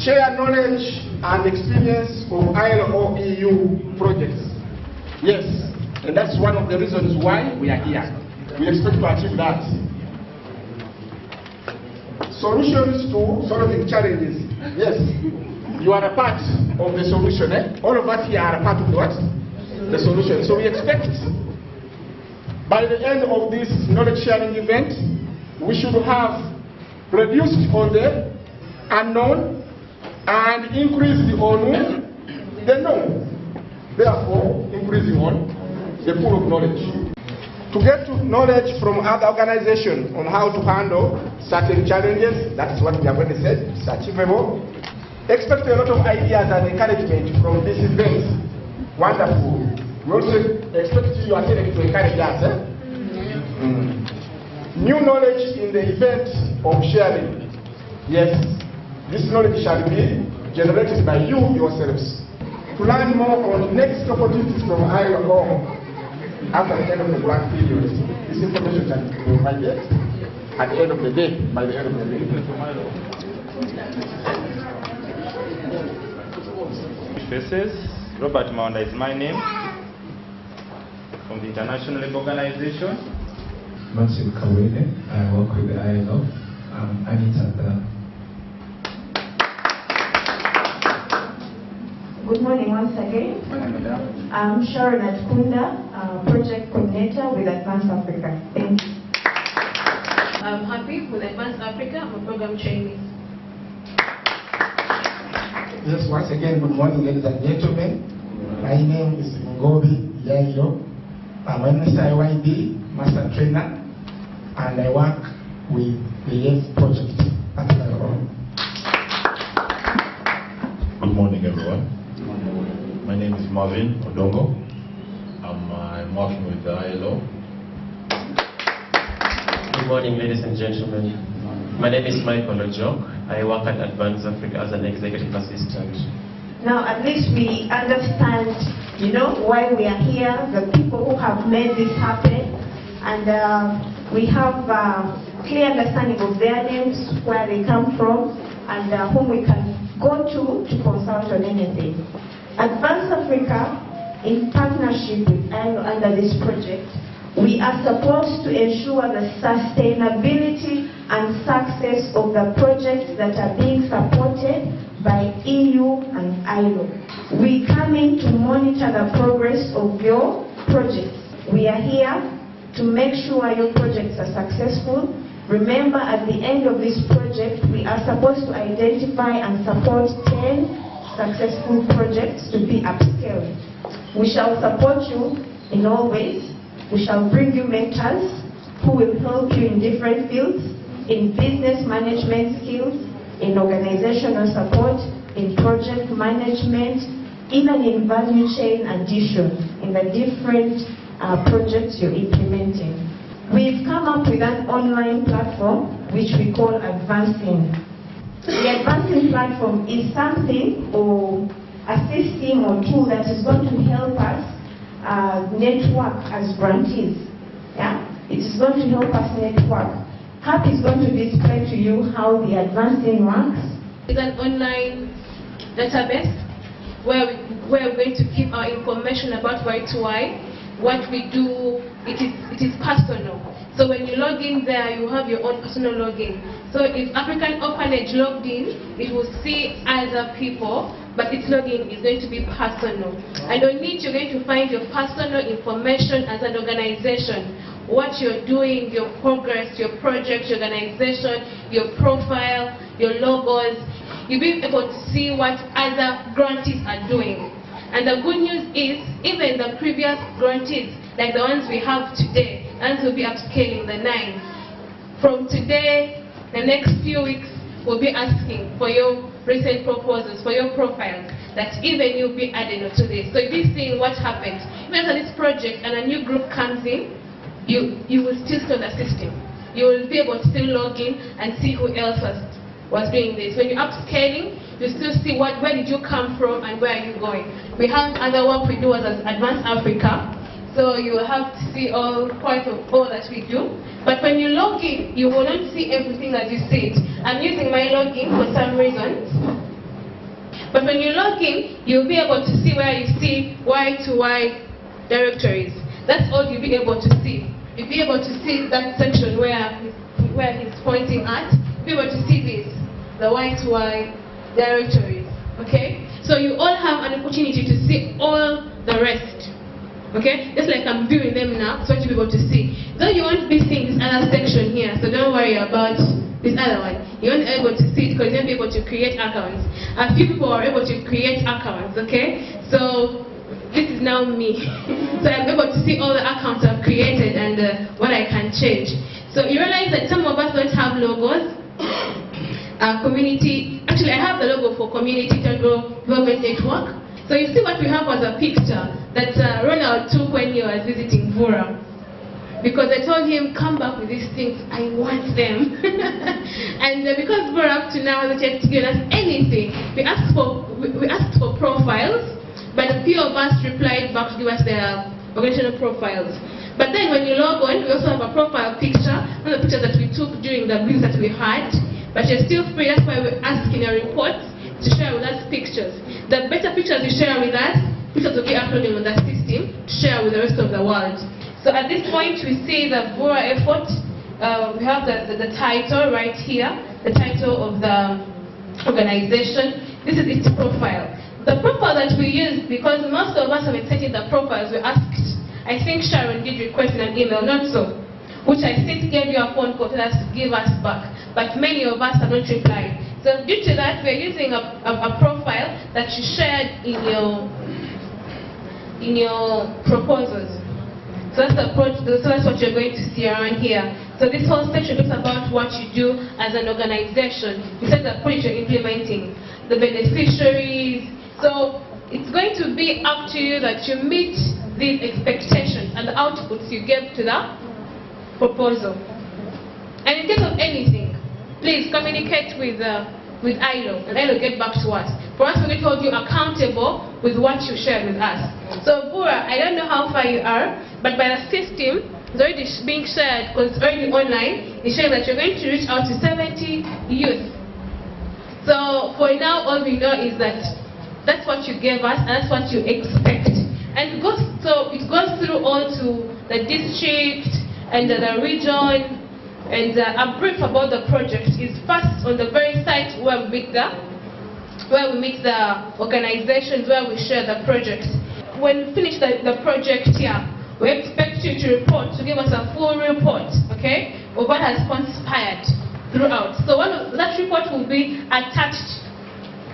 Share knowledge and experience of ILO EU projects. Yes, and that's one of the reasons why we are here. We expect to achieve that. Solutions to solving challenges. Yes, you are a part of the solution. All of us here are a part of what? The solution. So we expect by the end of this knowledge sharing event, we should have reduced on the unknown and increased on the known. Therefore, increasing on the pool of knowledge. To get knowledge from other organizations on how to handle certain challenges, that's what we have already said, it's achievable. Expect a lot of ideas and encouragement from this event. Wonderful. We also expect you to encourage us. New knowledge in the event of sharing. Yes, this knowledge shall be generated by you yourselves. To learn more on next opportunities from ILO after the end of the grant period, this information can be provided at the end of the day, by the end of the day. Faces. Robert Maunda is my name, from the International Labour Organization. Matthew Kawede, I work with the ILO. I'm Anita. Good morning once again. I'm Sharon Atkunda, Project Coordinator with Advance Africa. Thank you. I'm happy with Advance Africa. I'm a program trainee. Yes, once again, good morning, ladies and gentlemen. My name is Ngobi Yairo. I'm an SIYD Master Trainer, and I work with the YES project at ILO. Good morning, everyone. My name is Marvin Odongo. I'm working with the ILO. Good morning, ladies and gentlemen. My name is Michael Ojok. I work at Advance Africa as an executive assistant. Now, at least we understand, why we are here, the people who have made this happen, and we have clear understanding of their names, where they come from, and whom we can go to consult on anything. Advance Africa, in partnership with ILO under this project, we are supposed to ensure the sustainability and success of the projects that are being supported by EU and ILO. We come in to monitor the progress of your projects. We are here to make sure your projects are successful. Remember, at the end of this project, we are supposed to identify and support 10 successful projects to be upscaled. We shall support you in all ways. We shall bring you mentors who will help you in different fields, in business management skills, in organizational support, in project management, even in value chain addition, in the different projects you're implementing. We've come up with an online platform which we call Advancing. The Advancing platform is something or a system or tool that is going to help us network as grantees. Yeah? It is going to help us network. CAP is going to display to you how the Advancing works. It's an online database where we're going to keep our information about Y2Y, what we do. It is personal. So when you log in there, you have your own personal login. So if African Orphanage logged in, it will see other people, but its login is going to be personal. And on it, you're going to find your personal information as an organization, what you're doing, your progress, your project, your organization, your profile, your logos. You'll be able to see what other grantees are doing. And the good news is, even the previous grantees, like the ones we have today, and we'll be upscaling the 9. From today, the next few weeks, we'll be asking for your recent proposals, for your profiles, that even you'll be added to this. So you'll be seeing what happens. Even on this project and a new group comes in, you will still see the system. You will be able to still log in and see who else was doing this. When you're upscaling, you still see where did you come from and where are you going. We have other work we do as Advanced Africa. So you will have to see quite all that we do. But when you log in, you will not see everything as you see it. I'm using my login for some reason. But when you log in, you'll be able to see where you see Y2Y directories. That's all you'll be able to see. You'll be able to see that section where he's pointing at. You'll be able to see this, the Y2Y directories. Okay? So you all have an opportunity to see all the rest. Okay? Just like I'm viewing them now, so you'll be able to see. Though you won't be seeing this other section here, so don't worry about this other one. You won't be able to see it because you'll be able to create accounts. A few people are able to create accounts, okay? So this is now me. So I'm able to see all the accounts I've created and what I can change. So you realize that some of us don't have logos. Community, actually I have the logo for Community Development Network. So you see what we have was a picture that Ronald took when he was visiting Vura. Because I told him, come back with these things, I want them. And because Vura up to now hasn't yet given us anything, we asked for profiles, but a few of us replied back to give us their organizational profiles. But then when you log on, we also have a profile picture, one of the pictures that we took during the visits that we had. But you're still free, that's why we ask in your reports to share with us pictures. The better pictures you share with us, pictures will be uploaded on the system to share with the rest of the world. So at this point we see the Vura effort. We have the title right here, the title of the organization. This is its profile. The profile that we use, because most of us have been setting the profiles, we asked, I think Sharon did request in an email, not so, which I think gave you a phone call to us to give us back. But many of us have not replied. So due to that, we're using a profile that you shared in your proposals. So that's what you're going to see around here. So this whole section is about what you do as an organization. You said the project you're implementing, the beneficiaries. So it's going to be up to you that you meet these expectations and the outputs you give to the proposal. And in case of anything, please communicate with ILO, and ILO get back to us. For us, we're going to hold you accountable with what you share with us. So Vura, I don't know how far you are, but by the system, it's already being shared, because it's already online, it's showing that you're going to reach out to 70 youth. So for now, all we know is that that's what you gave us, and that's what you expect. And it goes through all to the district and the region, and a brief about the project is first on the very site where we meet the organizations, where we share the project. When we finish the project here, we expect you to report, to give us a full report, okay, of what has conspired throughout. So that report will be attached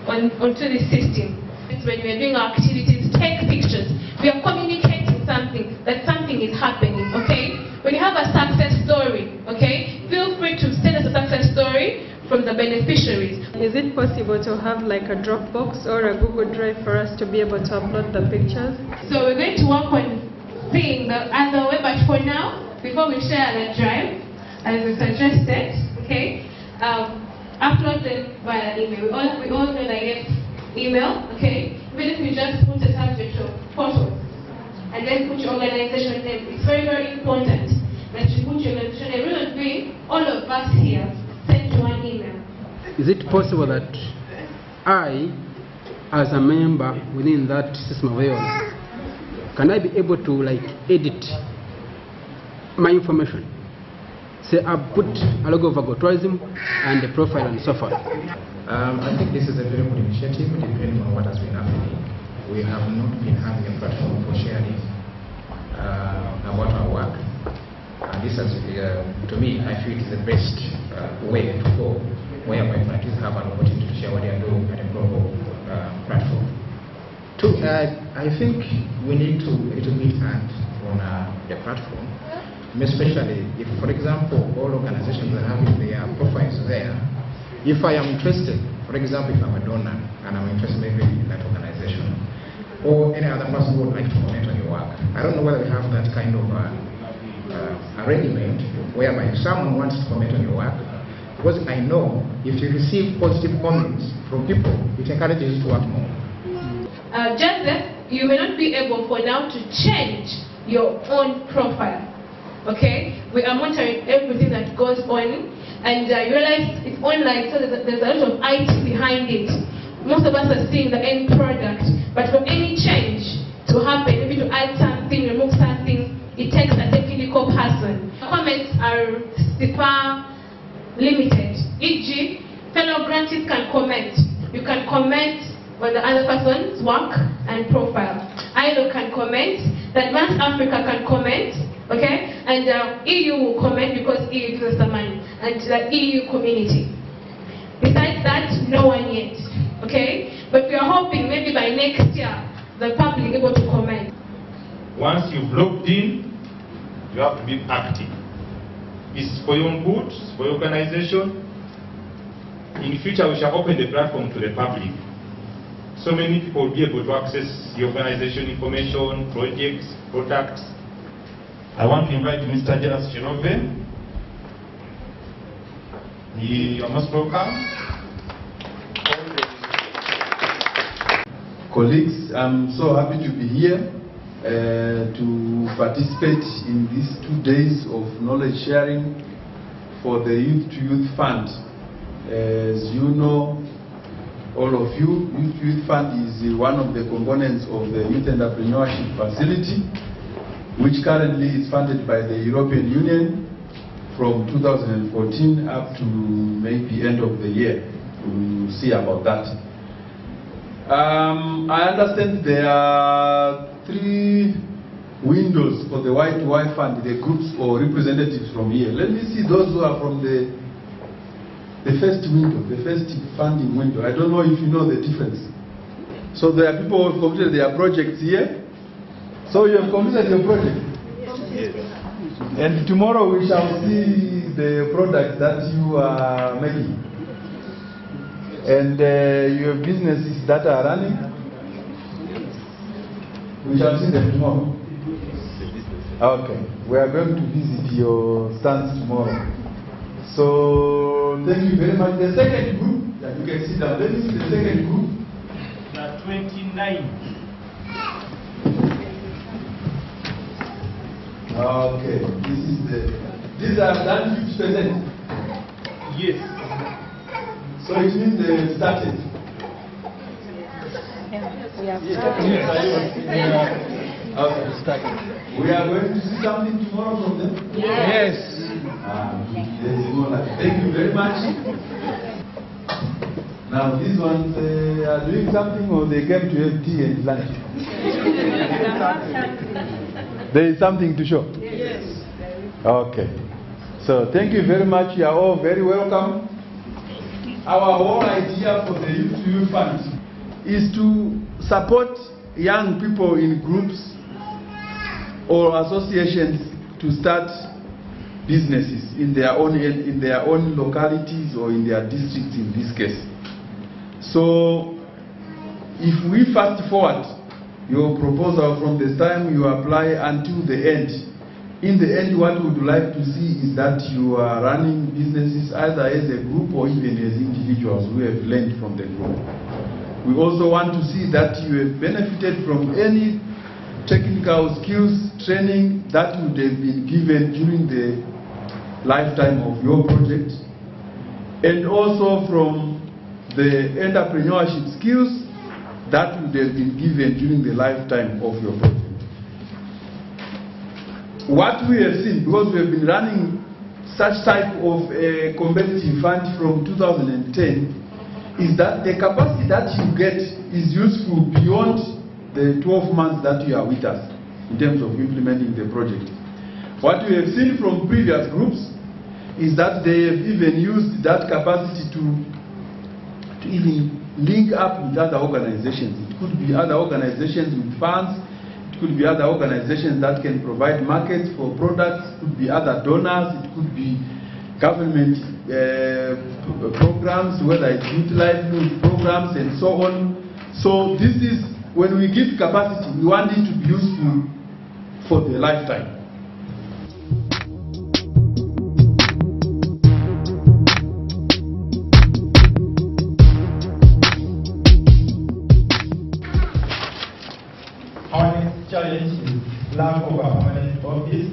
onto the system. When we are doing our activities, take pictures. We are communicating something, that something is happening, okay? When you have a success story, okay, feel free to send us a success story from the beneficiaries. Is it possible to have like a Dropbox or a Google Drive for us to be able to upload the pictures? So we're going to work on seeing the other way, but for now, before we share the drive, as we suggested, okay, upload them via email. We all know that yes, email, okay, even if you just put a subject of photos, and then put your organization name. It's very, very important that you put your organization name. Reason being, all of us here send you one email. Is it possible that I, as a member within that system of yours, can I be able to like edit my information? Say I put a logo of agotourism and the profile and so forth. I think this is a very good initiative depending on what has been happening. We have not been having a platform for sharing about our work. And this has, to me, I feel is the best way to go, whereby parties have an opportunity to share what they are doing at a global platform. Two, I think we need to a little bit add on the platform, especially if, for example, all organizations are having their profiles there. If I am interested, for example, if I'm a donor and I'm interested maybe in that organization, or any other person who would like to comment on your work, I don't know whether we have that kind of arrangement whereby if someone wants to comment on your work, because I know if you receive positive comments from people, it encourages you to work more. Joseph, you may not be able for now to change your own profile, okay? We are monitoring everything that goes on, and you realize it's online, so there's a lot of IT behind it. most of us are seeing the end product. But for any change to happen, maybe to add something, remove something, it takes a technical person. Comments are super limited. E.g., fellow grantees can comment. You can comment on the other person's work and profile. ILO can comment. The Advanced Africa can comment. Okay? And EU will comment because EU gives us the money. And the EU community. Besides that, no one yet. Okay? But we are hoping maybe by next year, the public will be able to comment. Once you've logged in, you have to be active. It's for your own good, it's for your organization. In the future, we shall open the platform to the public. So many people will be able to access the organization information, projects, products. I want to invite Mr. Jairus Chirove. You are most welcome. Colleagues, I'm so happy to be here to participate in these 2 days of knowledge sharing for the Youth to Youth Fund. As you know, all of you, Youth to Youth Fund is one of the components of the Youth Entrepreneurship Facility, which currently is funded by the European Union from 2014 up to maybe end of the year. We'll see about that. I understand there are 3 windows for the Y2Y Fund, the groups or representatives from here. Let me see those who are from the first window, the first funding window. I don't know if you know the difference. So there are people who have completed their projects here. So you have completed your project? Yes. And tomorrow we shall see the product that you are making. And your businesses that are running. We shall see them tomorrow. Okay. We are going to visit your stands tomorrow. So thank you very much. The second group, that you can see down. Let me see the second group. 29. Okay, these are done 50%. Yes. So it means they started. Yeah, we have Okay. We are going to see something tomorrow from them? Yes. Thank you very much. Now these ones are doing something, or they came to have tea and lunch? There is something to show? Yes. Okay. So thank you very much. You are all very welcome. Our whole idea for the Youth to Youth Fund is to support young people in groups or associations to start businesses in their own localities or in their districts in this case. So if we fast forward your proposal from the time you apply until the end, in the end what we would like to see is that you are running businesses either as a group or even as individuals who have learned from the group. We also want to see that you have benefited from any technical skills training that would have been given during the lifetime of your project, and also from the entrepreneurship skills that would have been given during the lifetime of your project. What we have seen, because we have been running such type of a competitive fund from 2010, is that the capacity that you get is useful beyond the 12 months that you are with us in terms of implementing the project. What we have seen from previous groups is that they have even used that capacity to even link up with other organizations. It could be other organizations with funds, it could be other organizations that can provide markets for products, it could be other donors, it could be government programs, whether it's youth livelihood programs and so on. So this is, when we give capacity, we want it to be useful for the lifetime. Our next challenge is lack of a permanent office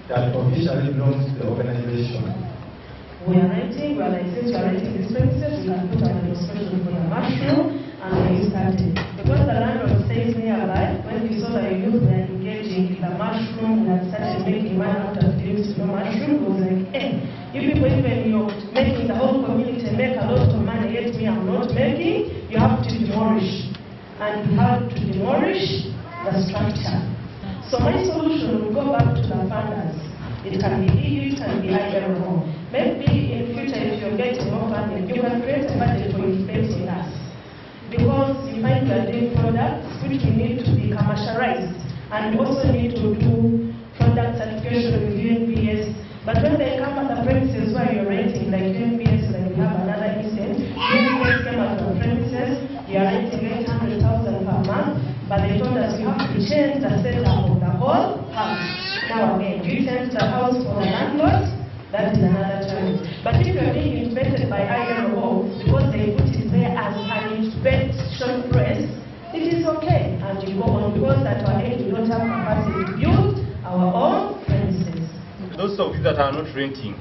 that officially belongs to the organization. We are renting, we are licensed, we are renting the spaces, we can put our administration for the mushroom, and we have to demolish the structure. So my solution will go back to the funders. It can be EU, it can be ILO. Maybe in future, if you're getting more funding, you can create a budget for inspecting us. Because you find we are doing products which we need to be commercialized, and we also need to do product certification with UNBS. But when they come at the premises where you're renting, like UNBS, like we have another instance, UNBS came at the premises, you are renting 800,000 per month, but they told us you have to change the setup of the whole house. Now again, you change the house for the landlord, that is another challenge. But if you are being inspected by ILO, because they put it there as an inspection press, it is okay, and you go on, because at our age we don't have capacity to build our own premises. Those of you that are not renting,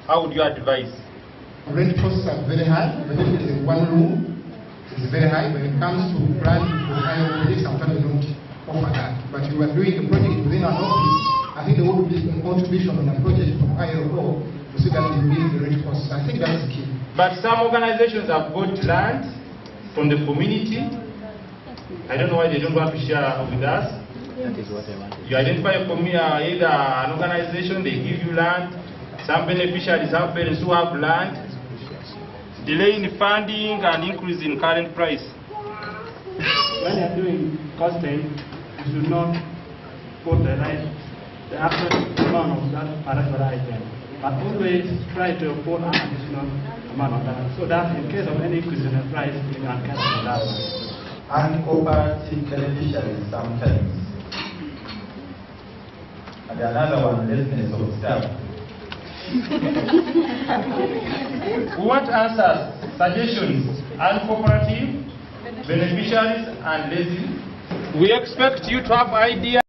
how would you advise? Rent costs are very high. Even if it is in one room, it's very high. When it comes to planning for higher projects, sometimes they don't offer that. But you are doing the project within an office, I think there would be a contribution on a project from ILO so that you meet the rent costs. I think that's the key. But some organizations have got land from the community. I don't know why they don't want to share with us. That is what I want. You identify either an organization, they give you land. Some beneficiaries have parents who have land. Delay in funding and increase in current price. When you're doing costing, you should not put the actual amount of that particular item, but always try to put an additional amount of that, so that in case of any increase in the price, you can cater for that. Uncooperative beneficiaries sometimes. And another one, laziness of staff. We want answers, suggestions, uncooperative, beneficiaries, and lazy. We expect you to have ideas.